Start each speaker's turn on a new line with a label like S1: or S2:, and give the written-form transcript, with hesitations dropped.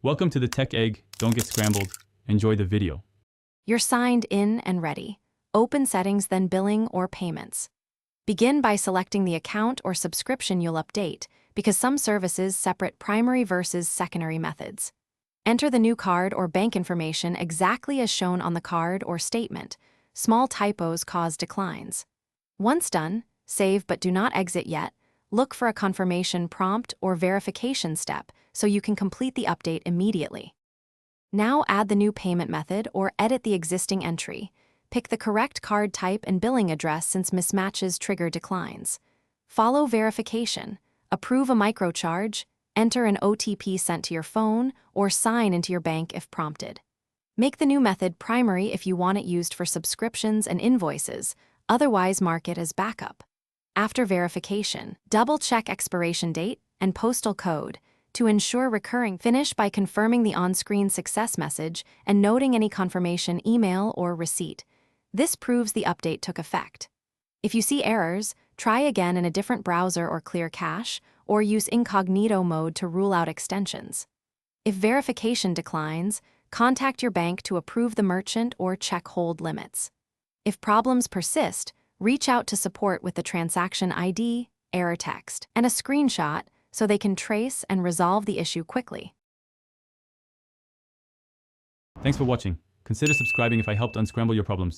S1: Welcome to the Tech Egg. Don't get scrambled. Enjoy the video.
S2: You're signed in and ready. Open Settings, then Billing or Payments. Begin by selecting the account or subscription you'll update, because some services separate primary versus secondary methods. Enter the new card or bank information exactly as shown on the card or statement. Small typos cause declines. Once done, save but do not exit yet. Look for a confirmation prompt or verification step so you can complete the update immediately. Now add the new payment method or edit the existing entry. Pick the correct card type and billing address since mismatches trigger declines. Follow verification. Approve a microcharge, enter an OTP sent to your phone, or sign into your bank if prompted. Make the new method primary if you want it used for subscriptions and invoices, otherwise mark it as backup. After verification, double-check expiration date and postal code to ensure recurring. Finish by confirming the on-screen success message and noting any confirmation email or receipt. This proves the update took effect. If you see errors, try again in a different browser or clear cache, or use incognito mode to rule out extensions. If verification declines, contact your bank to approve the merchant or check hold limits. If problems persist, reach out to support with the transaction ID, error text, and a screenshot so they can trace and resolve the issue quickly.
S1: Thanks for watching. Consider subscribing if I helped unscramble your problems.